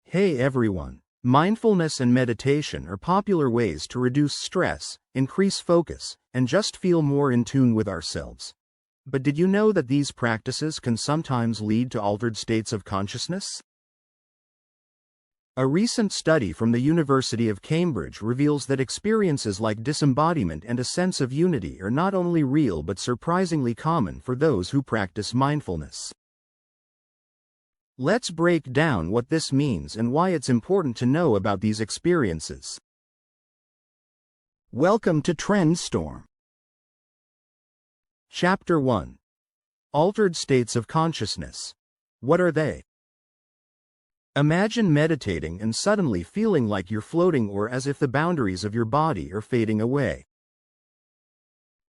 Hey everyone! Mindfulness and meditation are popular ways to reduce stress, increase focus, and just feel more in tune with ourselves. But did you know that these practices can sometimes lead to altered states of consciousness? A recent study from the University of Cambridge reveals that experiences like disembodiment and a sense of unity are not only real but surprisingly common for those who practice mindfulness. Let's break down what this means and why it's important to know about these experiences. Welcome to Trendstorm. Chapter 1. Altered States of Consciousness. What are they? Imagine meditating and suddenly feeling like you're floating or as if the boundaries of your body are fading away.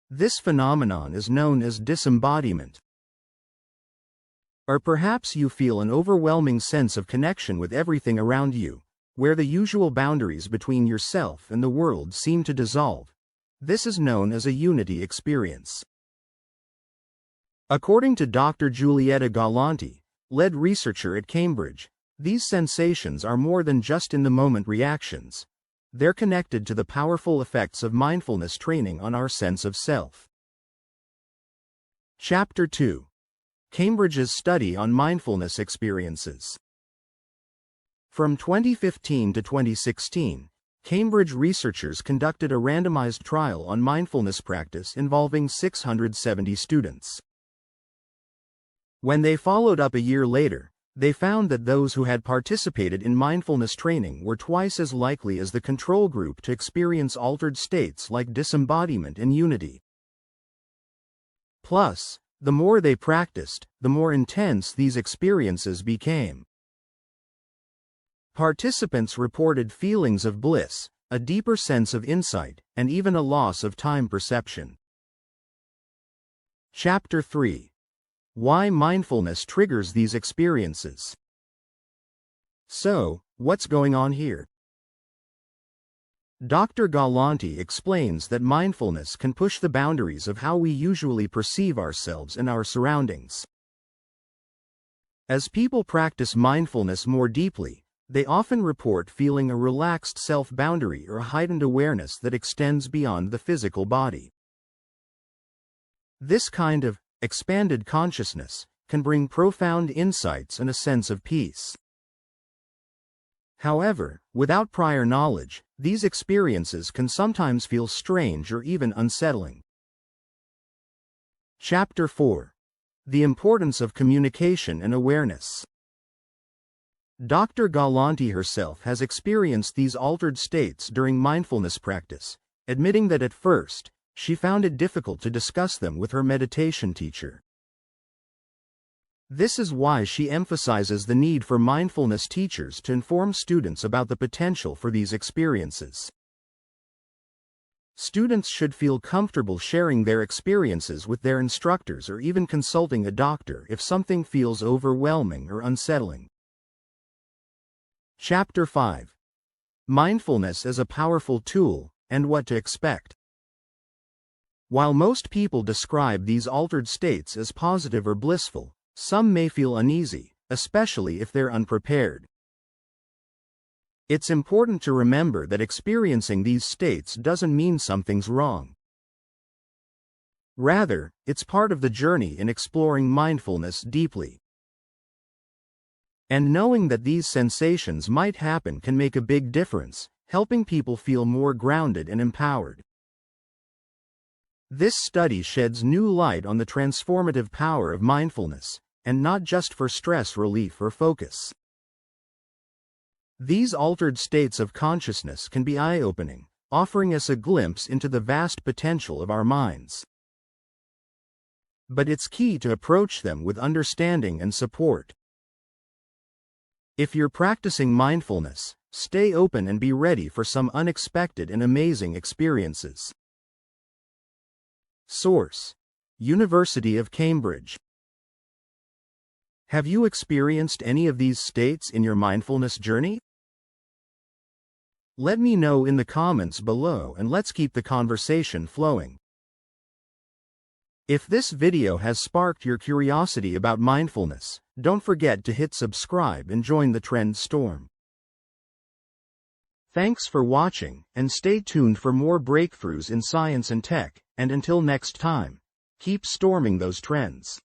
This phenomenon is known as disembodiment. Or perhaps you feel an overwhelming sense of connection with everything around you, where the usual boundaries between yourself and the world seem to dissolve. This is known as a unity experience. According to Dr. Giulietta Galanti, lead researcher at Cambridge, these sensations are more than just in-the-moment reactions. They're connected to the powerful effects of mindfulness training on our sense of self. Chapter 2. Cambridge's study on mindfulness experiences. From 2015 to 2016, Cambridge researchers conducted a randomized trial on mindfulness practice involving 670 students. When they followed up a year later, they found that those who had participated in mindfulness training were twice as likely as the control group to experience altered states like disembodiment and unity. Plus, the more they practiced, the more intense these experiences became. Participants reported feelings of bliss, a deeper sense of insight, and even a loss of time perception. Chapter 3. Why mindfulness triggers these experiences. So, what's going on here? Dr. Galanti explains that mindfulness can push the boundaries of how we usually perceive ourselves and our surroundings. As people practice mindfulness more deeply, they often report feeling a relaxed self-boundary or a heightened awareness that extends beyond the physical body. This kind of expanded consciousness can bring profound insights and a sense of peace. However, without prior knowledge, these experiences can sometimes feel strange or even unsettling. Chapter 4. The Importance of Communication and Awareness. Dr. Galanti herself has experienced these altered states during mindfulness practice, admitting that at first, she found it difficult to discuss them with her meditation teacher. This is why she emphasizes the need for mindfulness teachers to inform students about the potential for these experiences. Students should feel comfortable sharing their experiences with their instructors or even consulting a doctor if something feels overwhelming or unsettling. Chapter 5. Mindfulness as a Powerful Tool, and What to Expect. While most people describe these altered states as positive or blissful, some may feel uneasy, especially if they're unprepared. It's important to remember that experiencing these states doesn't mean something's wrong. Rather, it's part of the journey in exploring mindfulness deeply. And knowing that these sensations might happen can make a big difference, helping people feel more grounded and empowered. This study sheds new light on the transformative power of mindfulness, and not just for stress relief or focus. These altered states of consciousness can be eye-opening, offering us a glimpse into the vast potential of our minds. But it's key to approach them with understanding and support. If you're practicing mindfulness, stay open and be ready for some unexpected and amazing experiences. Source: University of Cambridge. Have you experienced any of these states in your mindfulness journey? Let me know in the comments below and let's keep the conversation flowing. If this video has sparked your curiosity about mindfulness, don't forget to hit subscribe and join the trend storm. Thanks for watching, and stay tuned for more breakthroughs in science and tech, and until next time, keep storming those trends.